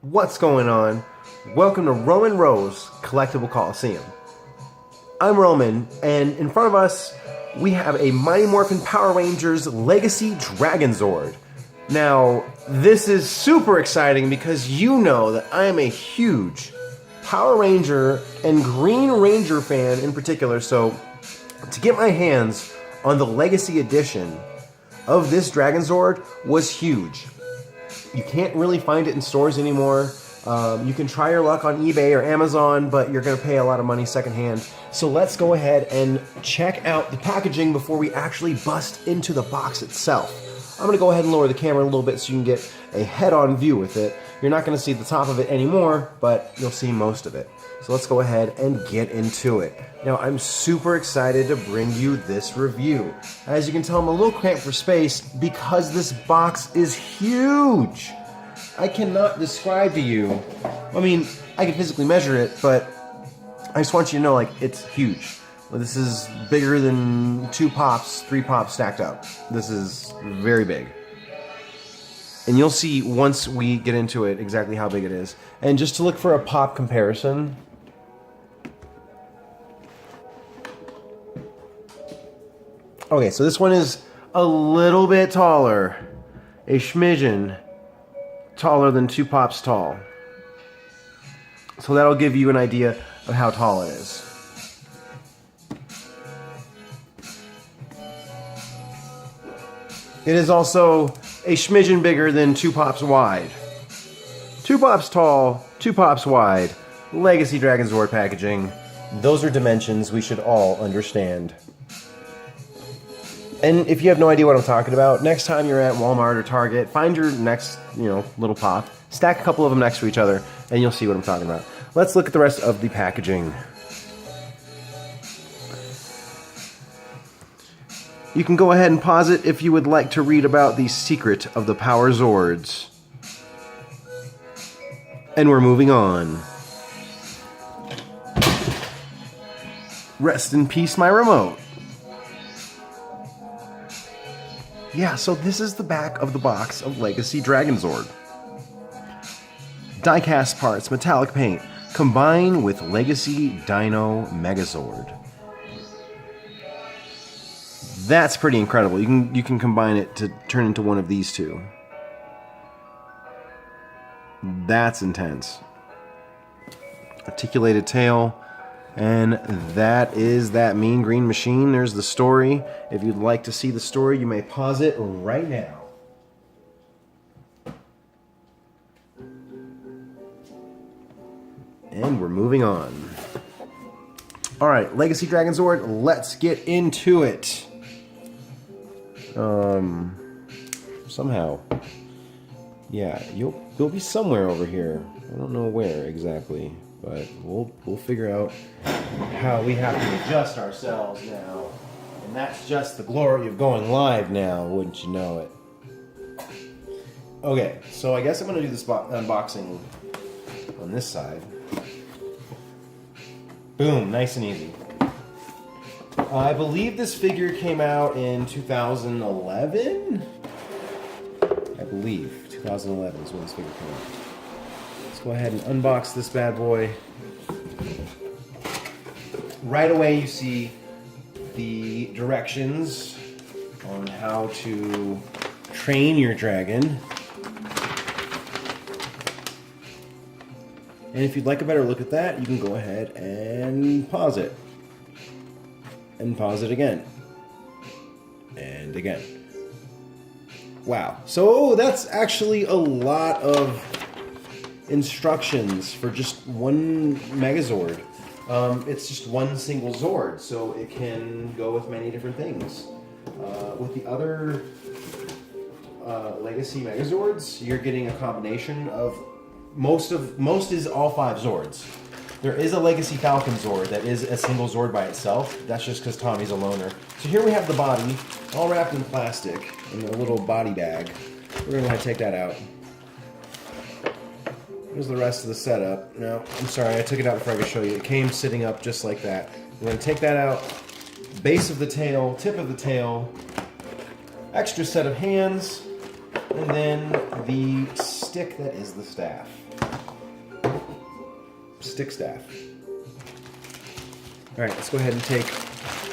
What's going on? Welcome to Roman Rose Collectible Coliseum. I'm Roman, and in front of us, we have a Mighty Morphin Power Rangers Legacy Dragonzord. Now, this is super exciting because you know that I am a huge Power Ranger and Green Ranger fan in particular, so to get my hands on the Legacy Edition of this Dragonzord was huge. You can't really find it in stores anymore. You can try your luck on eBay or Amazon, but you're going to pay a lot of money secondhand. So let's go ahead and check out the packaging before we actually bust into the box itself. I'm going to go ahead and lower the camera a little bit so you can get a head-on view with it. You're not going to see the top of it anymore, but you'll see most of it. So let's go ahead and get into it. Now, I'm super excited to bring you this review. As you can tell, I'm a little cramped for space because this box is huge. I cannot describe to you, I mean, I can physically measure it, but I just want you to know, like, it's huge. This is bigger than 2 pops, 3 pops stacked up. This is very big. And you'll see once we get into it exactly how big it is. And just to look for a pop comparison, okay, so this one is a little bit taller, a smidgen taller than 2 pops tall. So that'll give you an idea of how tall it is. It is also a smidgen bigger than 2 pops wide. 2 pops tall, 2 pops wide, Legacy Dragonzord packaging. Those are dimensions we should all understand. And if you have no idea what I'm talking about, next time you're at Walmart or Target, find your next, little pop, stack a couple of them next to each other, and you'll see what I'm talking about. Let's look at the rest of the packaging. You can go ahead and pause it if you would like to read about the secret of the Power Zords. And we're moving on. Rest in peace, my remote. Yeah, so this is the back of the box of Legacy Dragonzord. Die-cast parts, metallic paint, combined with Legacy Dino Megazord. That's pretty incredible. You can combine it to turn into one of these two. That's intense. Articulated tail. And that is that mean green machine. There's the story. If you'd like to see the story, you may pause it right now. And we're moving on. Alright, Legacy Dragonzord, let's get into it. Somehow. Yeah, you'll be somewhere over here. I don't know where exactly, but we'll figure out how we have to adjust ourselves now. And that's just the glory of going live now, wouldn't you know it? Okay, so I guess I'm going to do this unboxing on this side. Boom, nice and easy. I believe this figure came out in 2011? I believe 2011 is when this figure came out. Let's go ahead and unbox this bad boy. Right away you see the directions on how to train your dragon. And if you'd like a better look at that, you can go ahead and pause it. And pause it again. And again. Wow. So that's actually a lot of instructions for just one Megazord. It's just one single Zord, so it can go with many different things. With the other Legacy Megazords, you're getting a combination of most is all 5 Zords. There is a Legacy Falcon Zord that is a single Zord by itself. That's just because Tommy's a loner. So here we have the body, all wrapped in plastic, in a little body bag. We're going to go ahead and take that out. Here's the rest of the setup. No, I'm sorry, I took it out before I could show you. It came sitting up just like that. We're going to take that out. Base of the tail, tip of the tail, extra set of hands, and then the stick that is the staff. Stick staff. Alright, let's go ahead and take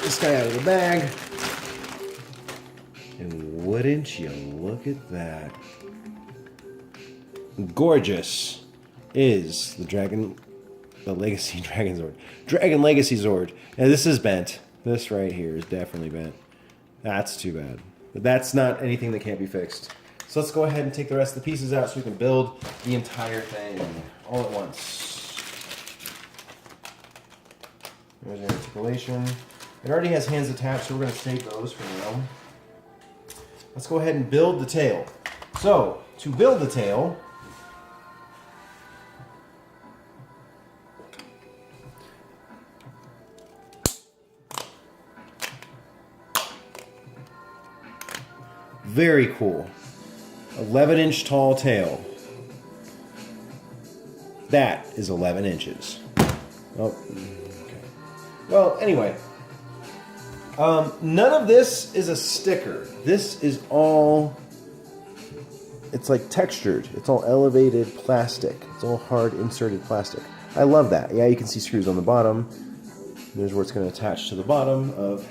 this guy out of the bag. And wouldn't you look at that? Gorgeous is the Legacy Dragonzord. Dragon Legacy Zord. Now this is bent. This right here is definitely bent. That's too bad. But that's not anything that can't be fixed. So let's go ahead and take the rest of the pieces out so we can build the entire thing all at once. There's the articulation. It already has hands attached, so we're going to save those for now. Let's go ahead and build the tail. So, to build the tail, very cool. 11-inch tall tail. That is 11 inches. Oh, okay. Well, anyway. None of this is a sticker. This is all... It's like textured. It's all elevated plastic. It's all hard inserted plastic. I love that. Yeah, you can see screws on the bottom. There's where it's going to attach to the bottom of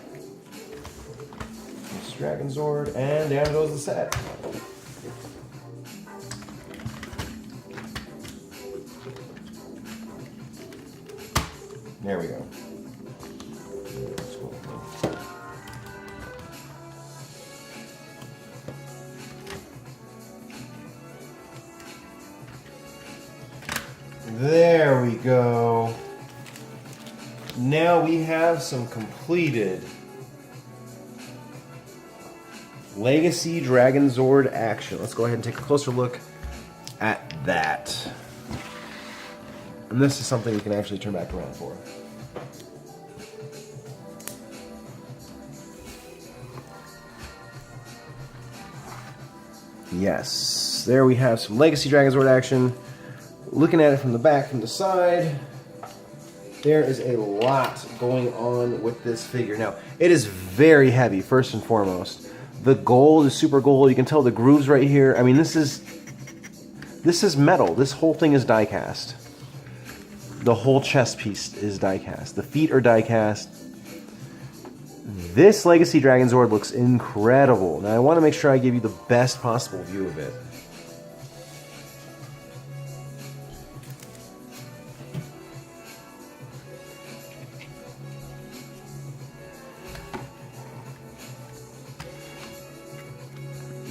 this Dragonzord. And down goes the set. There we go. There we go. Now we have some completed Legacy Dragonzord action. Let's go ahead and take a closer look at that. And this is something we can actually turn back around for. Yes, there we have some Legacy Dragonzord action. Looking at it from the back, from the side, there is a lot going on with this figure. Now, it is very heavy, first and foremost. The gold is super gold. You can tell the grooves right here. I mean, this is metal. This whole thing is die cast. The whole chest piece is die cast. The feet are die cast. This Legacy Dragonzord looks incredible. Now, I want to make sure I give you the best possible view of it.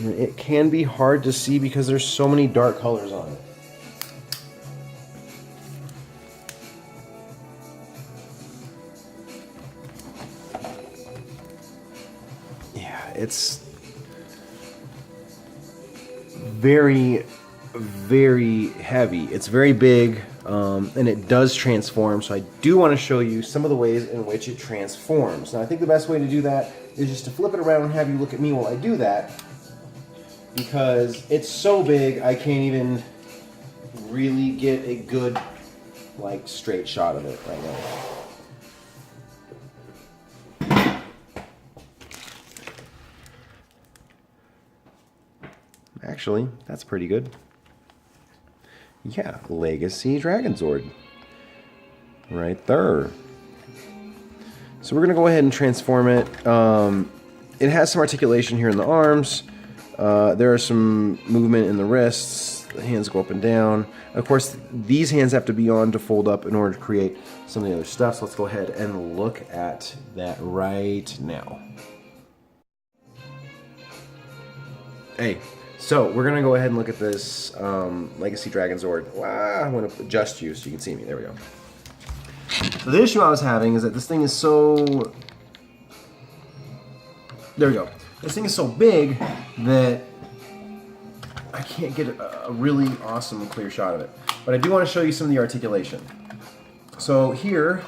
It can be hard to see because there's so many dark colors on it. Yeah, it's very, very heavy. It's very big, and it does transform. So I do want to show you some of the ways in which it transforms. Now, I think the best way to do that is just to flip it around and have you look at me while I do that. Because it's so big, I can't even really get a good, like, straight shot of it right now. Actually, that's pretty good. Yeah, Legacy Dragonzord. Right there. So we're going to go ahead and transform it. It has some articulation here in the arms. There are some movement in the wrists. The hands go up and down. Of course, these hands have to be on to fold up in order to create some of the other stuff. So let's go ahead and look at that right now. Hey, so we're going to go ahead and look at this Legacy Dragonzord. Wow, I'm going to adjust you so you can see me. There we go. So the issue I was having is that this thing is so... There we go. This thing is so big that I can't get a really awesome clear shot of it. But I do want to show you some of the articulation. So here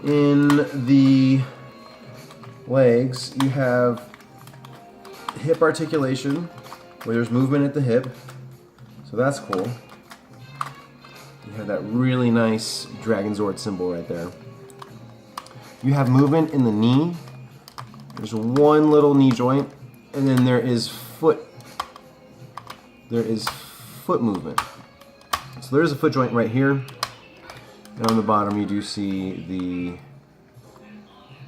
in the legs, you have hip articulation where there's movement at the hip. So that's cool. You have that really nice Dragonzord symbol right there. You have movement in the knee. There's one little knee joint, and then there is foot foot movement. So there's a foot joint right here, and on the bottom you do see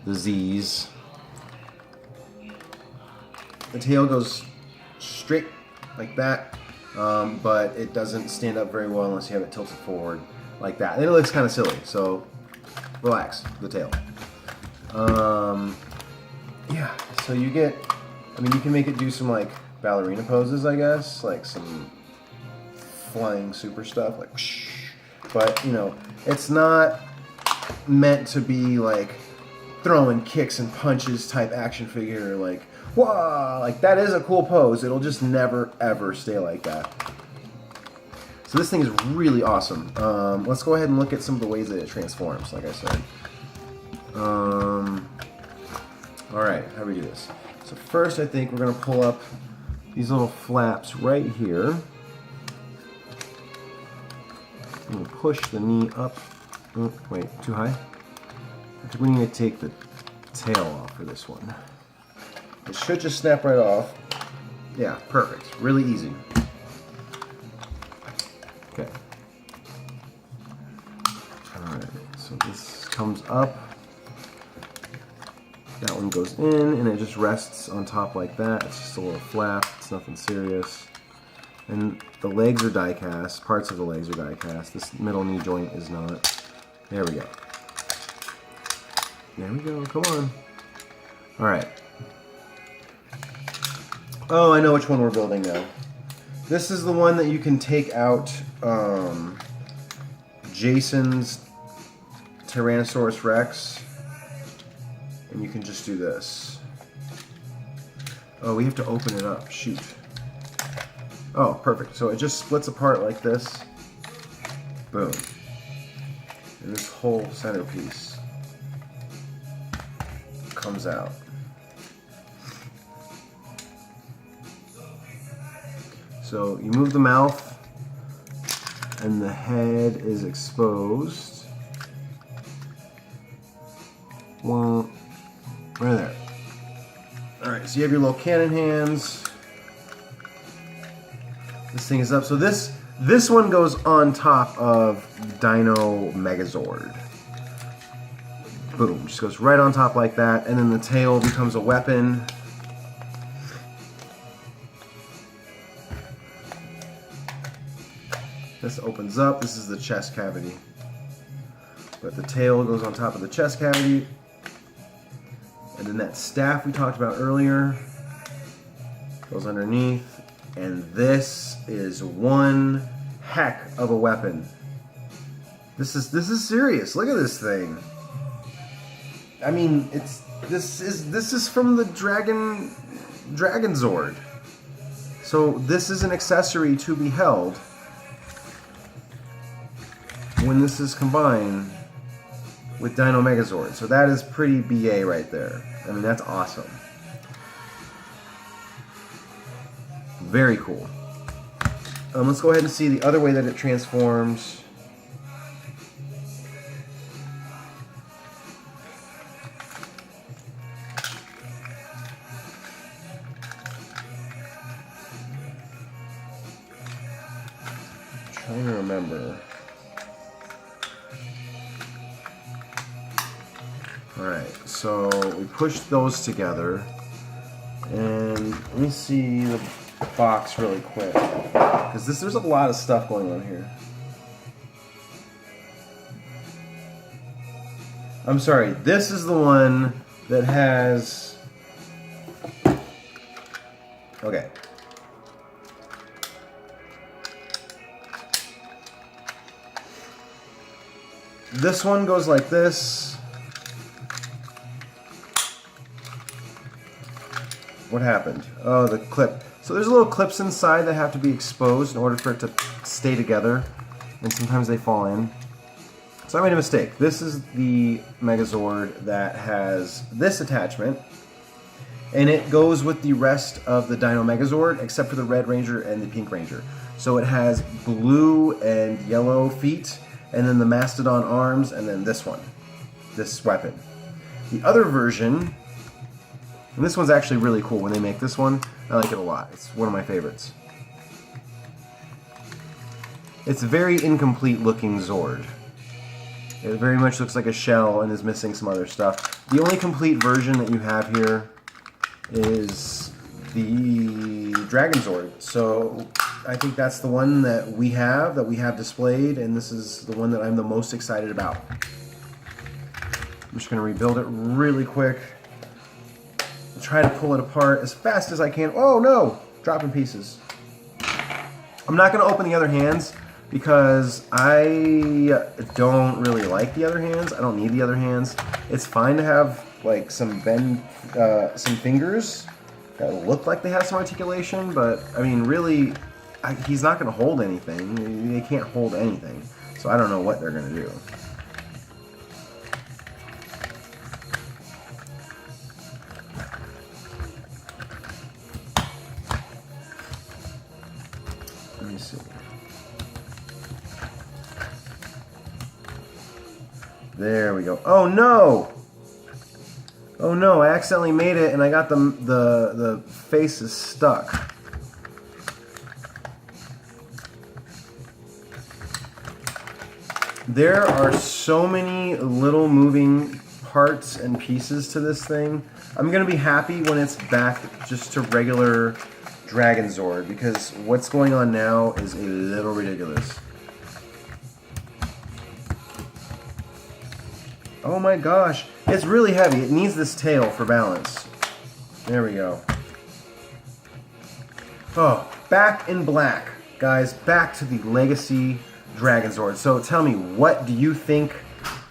the Z's. The tail goes straight like that, but it doesn't stand up very well unless you have it tilted forward like that. And it looks kind of silly, so relax the tail. Yeah, so you get, I mean, you can make it do some like ballerina poses, I guess, like some flying super stuff, like whoosh. But you know, it's not meant to be like throwing kicks and punches type action figure, like whoa, like that is a cool pose. It'll just never ever stay like that. So this thing is really awesome. Let's go ahead and look at some of the ways that it transforms, like I said. Alright, how do we do this? So first I think we're going to pull up these little flaps right here. I'm going to push the knee up. Oh, wait, too high? I think we need to take the tail off for this one. It should just snap right off. Yeah, perfect. Really easy. Okay. Alright, so this comes up. That one goes in, and it just rests on top like that. It's just a little flap. It's nothing serious. And the legs are die cast. Parts of the legs are die cast. This middle knee joint is not. There we go. There we go. Come on. Alright. Oh, I know which one we're building now. This is the one that you can take out Jason's Tyrannosaurus Rex. And you can just do this. Oh, we have to open it up. Shoot. Oh, perfect. So it just splits apart like this. Boom. And this whole centerpiece comes out. So you move the mouth, and the head is exposed. Well, right there. Alright, so you have your little cannon hands. This thing is up. So this one goes on top of Dino Megazord. Boom, just goes right on top like that, and then the tail becomes a weapon. This opens up. This is the chest cavity. But the tail goes on top of the chest cavity. And then that staff we talked about earlier goes underneath. And this is one heck of a weapon. This is serious. Look at this thing. I mean, this is from the Dragonzord. So this is an accessory to be held when this is combined with Dino Megazord. So that is pretty BA right there. I mean, that's awesome. Very cool. Let's go ahead and see the other way that it transforms. I'm trying to remember. Alright, so we push those together, and let me see the box really quick, because there's a lot of stuff going on here. I'm sorry, this is the one that has... Okay. This one goes like this. What happened? Oh, the clip. So there's little clips inside that have to be exposed in order for it to stay together, and sometimes they fall in. So I made a mistake. This is the Megazord that has this attachment, and it goes with the rest of the Dino Megazord except for the Red Ranger and the Pink Ranger. So it has blue and yellow feet, and then the Mastodon arms, and then this one, this weapon. The other version, and this one's actually really cool when they make this one. I like it a lot. It's one of my favorites. It's a very incomplete looking Zord. It very much looks like a shell and is missing some other stuff. The only complete version that you have here is the Dragonzord. So I think that's the one that we have displayed, and this is the one that I'm the most excited about. I'm just going to rebuild it really quick. Try to pull it apart as fast as I can. Oh no! Dropping pieces. I'm not going to open the other hands because I don't really like the other hands. I don't need the other hands. It's fine to have like some fingers that look like they have some articulation, but I mean really, he's not going to hold anything. They can't hold anything. So I don't know what they're going to do. Let me see. There we go. Oh no! Oh no, I accidentally made it and I got the faces stuck. There are so many little moving parts and pieces to this thing. I'm going to be happy when it's back just to regular Dragonzord, because what's going on now is a little ridiculous. Oh my gosh, it's really heavy. It needs this tail for balance. There we go. Oh, back in black. Guys, back to the Legacy Dragonzord. So tell me, what do you think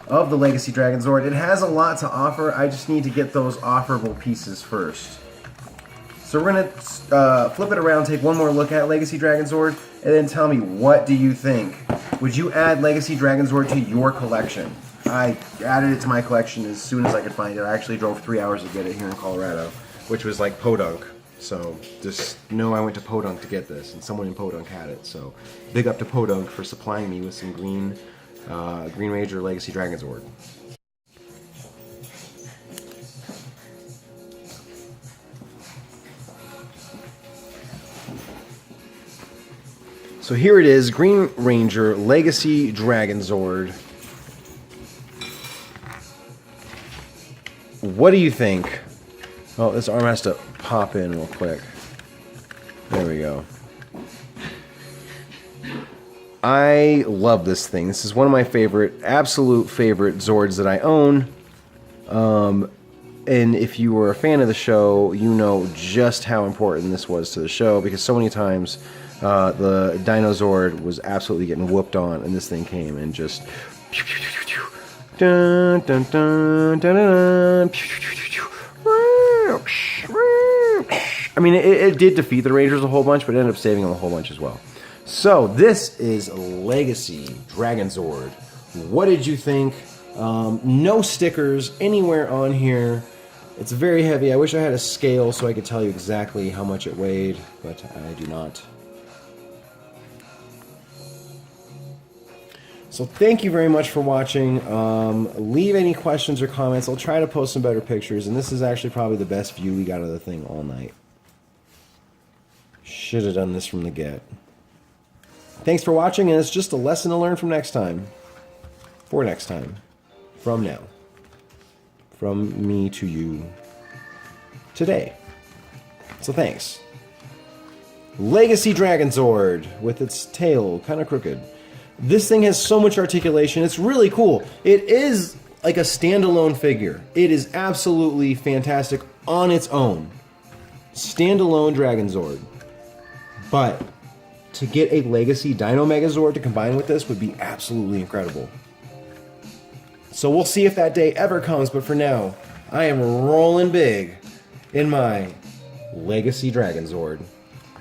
of the Legacy Dragonzord? It has a lot to offer. I just need to get those offerable pieces first. So we're going to flip it around, take one more look at Legacy Dragonzord, and then tell me, what do you think? Would you add Legacy Dragonzord to your collection? I added it to my collection as soon as I could find it. I actually drove 3 hours to get it here in Colorado, which was like Podunk. So just know I went to Podunk to get this, and someone in Podunk had it. So big up to Podunk for supplying me with some Green Ranger Legacy Dragonzord. So here it is, Green Ranger Legacy Dragonzord. What do you think? Oh, this arm has to pop in real quick. There we go. I love this thing. This is one of my favorite, absolute favorite Zords that I own. And if you were a fan of the show, you know just how important this was to the show, because so many times the Dinozord was absolutely getting whooped on, and this thing came and just... Dun, dun, dun, dun, dun, dun. I mean, it did defeat the Rangers a whole bunch, but it ended up saving them a whole bunch as well. So, this is Legacy Dragonzord. What did you think? No stickers anywhere on here. It's very heavy. I wish I had a scale so I could tell you exactly how much it weighed, but I do not. So thank you very much for watching. Leave any questions or comments. I'll try to post some better pictures, and this is actually probably the best view we got of the thing all night. Should have done this from the get. Thanks for watching, and it's just a lesson to learn from next time. For next time. From now. From me to you. Today. So thanks. Legacy Dragonzord with its tail kind of crooked. This thing has so much articulation. It's really cool. It is like a standalone figure. It is absolutely fantastic on its own. Standalone Dragonzord. But to get a Legacy Dino Megazord to combine with this would be absolutely incredible. So we'll see if that day ever comes, but for now, I am rolling big in my Legacy Dragonzord.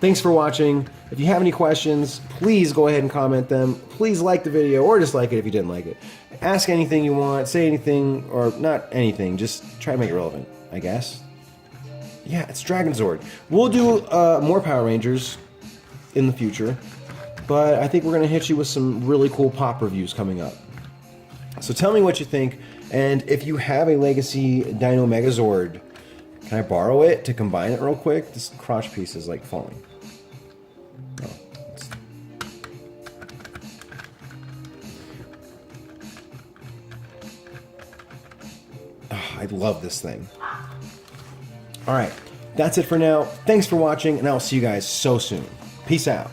Thanks for watching. If you have any questions, please go ahead and comment them. Please like the video, or dislike it if you didn't like it. Ask anything you want, say anything, or not anything, just try to make it relevant, I guess. Yeah, it's Dragonzord. We'll do more Power Rangers in the future, but I think we're going to hit you with some really cool pop reviews coming up. So tell me what you think, and if you have a Legacy Dino Megazord, can I borrow it to combine it real quick? This crotch piece is like falling. Oh, I love this thing. All right, that's it for now. Thanks for watching, and I'll see you guys so soon. Peace out.